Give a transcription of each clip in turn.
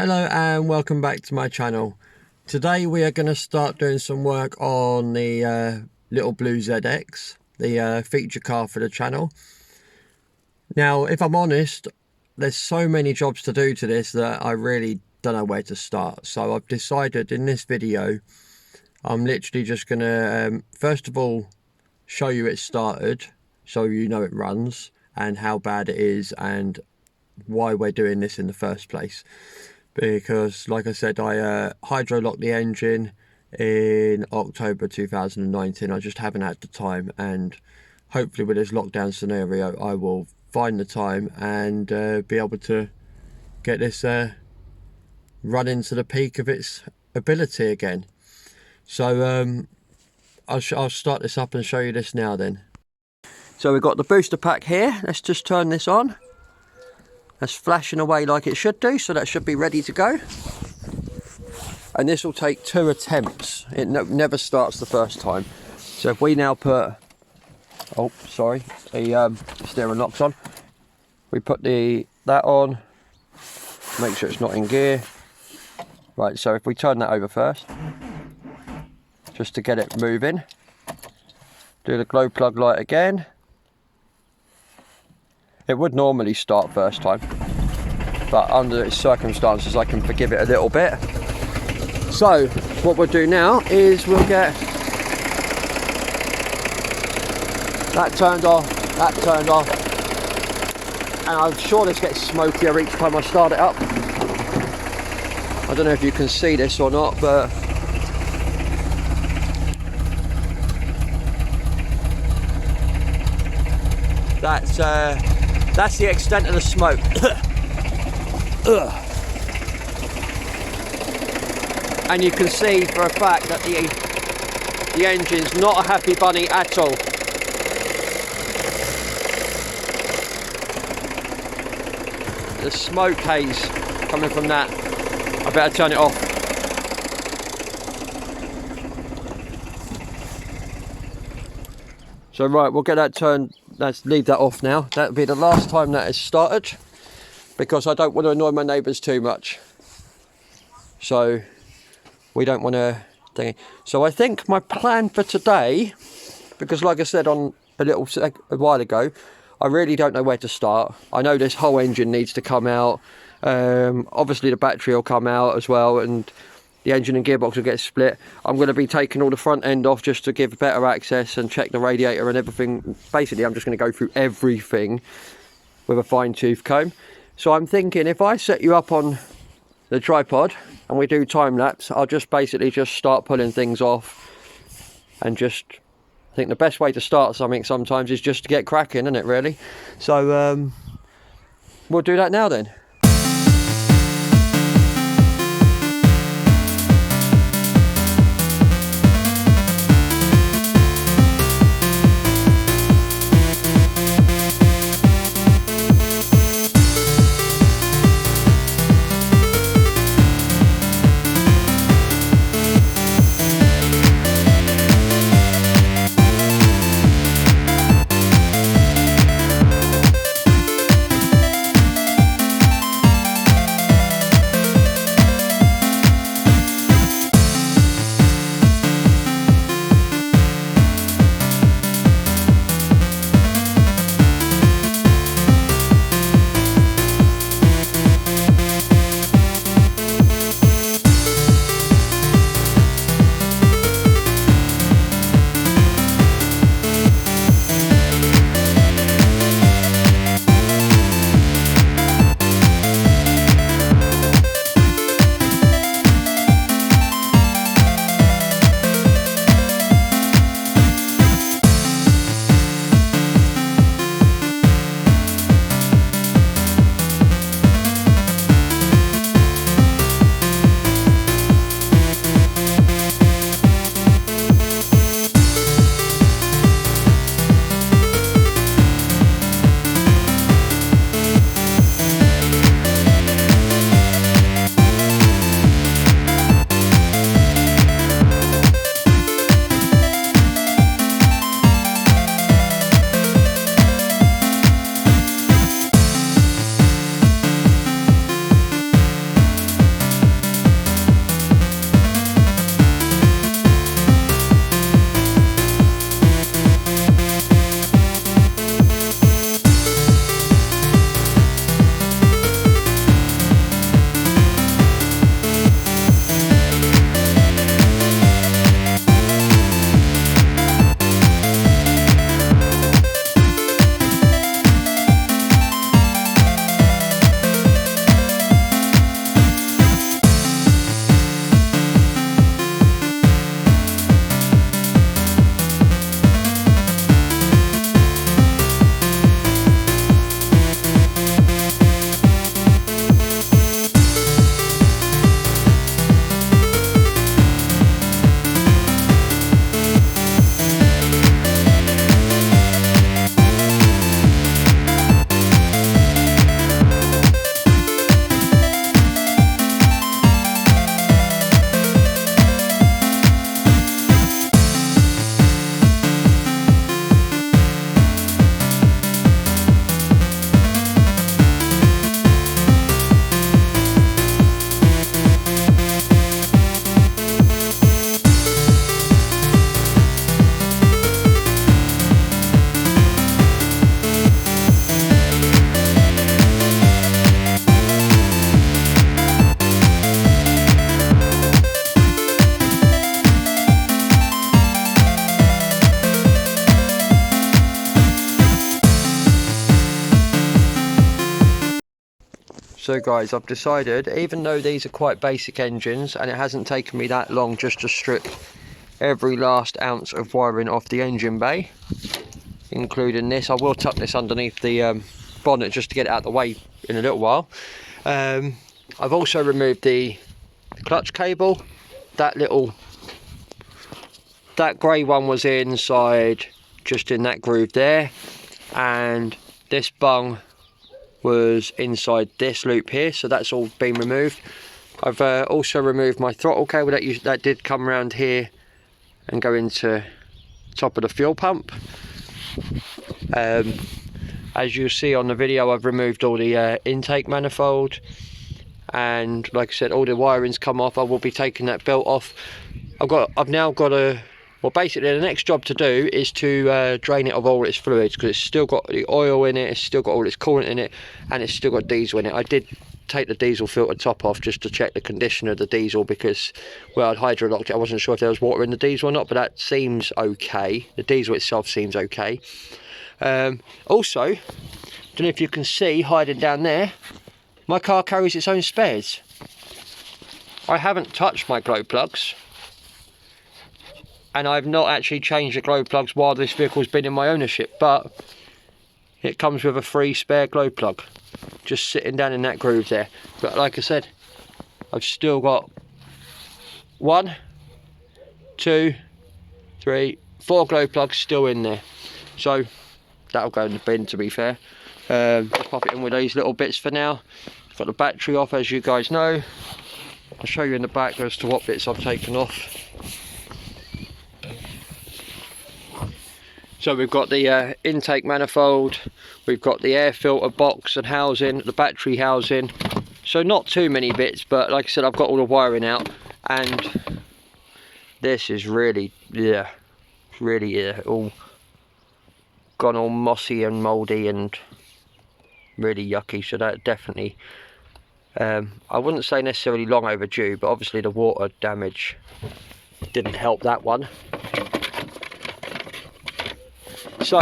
Hello and welcome back to my channel. Today we are going to start doing some work on the little blue ZX, the feature car for the channel. Now, if I'm honest, there's so many jobs to do to this that I really don't know where to start. So I've decided in this video, I'm literally just going to, first of all, show you it started, so you know it runs, and how bad it is, and why we're doing this in the first place. Because, like I said, I hydro-locked the engine in October 2019. I just haven't had the time, and hopefully with this lockdown scenario, I will find the time and be able to get this running to the peak of its ability again. So I'll start this up and show you this now then. So we've got the booster pack here. Let's just turn this on. That's flashing away like it should do, so that should be ready to go. And this will take 2 attempts. It never starts the first time. So if we now put, oh sorry, the steering lock's on. We put that on, make sure it's not in gear. Right, so if we turn that over first, just to get it moving. Do the glow plug light again. It would normally start first time, but under its circumstances I can forgive it a little bit. So what we'll do now is we'll get that turned off, and I'm sure this gets smokier each time I start it up. I don't know if you can see this or not, but that's the extent of the smoke. And you can see for a fact that the engine's not a happy bunny at all. The smoke haze coming from that. I better turn it off. So right, we'll get that turned. Let's leave that off now. That'll be the last time that is started, because I don't want to annoy my neighbours too much. So we don't want to think. So I think my plan for today, because like I said on a while ago, I really don't know where to start. I know this whole engine needs to come out. Obviously the battery will come out as well, and the engine and gearbox will get split. I'm going to be taking all the front end off just to give better access and check the radiator and everything. Basically, I'm just going to go through everything with a fine-tooth comb. So I'm thinking if I set you up on the tripod and we do time-lapse, I'll just basically just start pulling things off. And just, I think the best way to start something sometimes is just to get cracking, isn't it, really? So we'll do that now then. So guys, I've decided, even though these are quite basic engines and it hasn't taken me that long just to strip every last ounce of wiring off the engine bay, including this, I will tuck this underneath the bonnet just to get it out of the way in a little while. I've also removed the clutch cable. That grey one was inside, just in that groove there, and this bung was inside this loop here, so that's all been removed. I've also removed my throttle cable that did come around here and go into top of the fuel pump. As you'll see on the video, I've removed all the intake manifold, and like I said, all the wiring's come off. I will be taking that belt off. I've now got well, basically the next job to do is to drain it of all its fluids, because it's still got the oil in it, it's still got all its coolant in it, and it's still got diesel in it. I did take the diesel filter top off just to check the condition of the diesel, because, well, I'd hydrolocked it. I wasn't sure if there was water in the diesel or not, but that seems okay. The diesel itself seems okay. Also, I don't know if you can see hiding down there, my car carries its own spares. I haven't touched my glow plugs, and I've not actually changed the glow plugs while this vehicle's been in my ownership, but it comes with a free spare glow plug just sitting down in that groove there. But like I said, I've still got 1, 2, 3, 4 glow plugs still in there, so that'll go in the bin, to be fair. Just pop it in with these little bits for now. Got the battery off, as you guys know. I'll show you in the back as to what bits I've taken off. So we've got the intake manifold, we've got the air filter box and housing, the battery housing. So not too many bits, but like I said, I've got all the wiring out, and this is really, all gone all mossy and mouldy and really yucky. So that definitely, I wouldn't say necessarily long overdue, but obviously the water damage didn't help that one. So,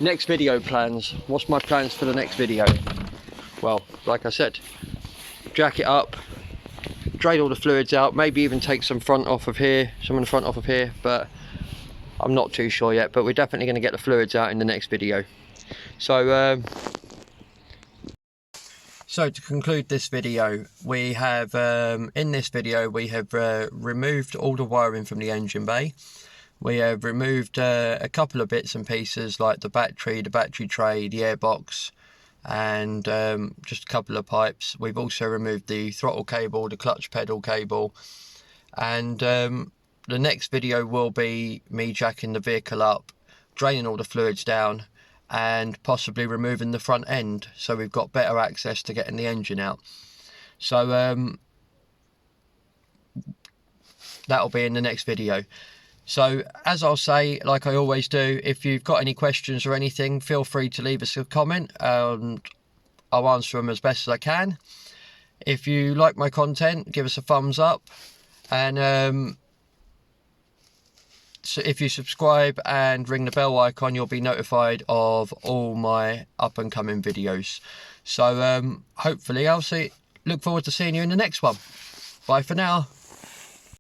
next video plans. What's my plans for the next video? Well, like I said, jack it up, drain all the fluids out, maybe even take some of the front off of here, but I'm not too sure yet. But we're definitely going to get the fluids out in the next video. So, so to conclude this video, we have in this video we have removed all the wiring from the engine bay. We have removed a couple of bits and pieces like the battery tray, the airbox, and just a couple of pipes. We've also removed the throttle cable, the clutch pedal cable, and the next video will be me jacking the vehicle up, draining all the fluids down, and possibly removing the front end, so we've got better access to getting the engine out. So that'll be in the next video. So, as I'll say, like I always do, if you've got any questions or anything, feel free to leave us a comment, and I'll answer them as best as I can. If you like my content, give us a thumbs up, and so if you subscribe and ring the bell icon, you'll be notified of all my up and coming videos. So, hopefully, look forward to seeing you in the next one. Bye for now.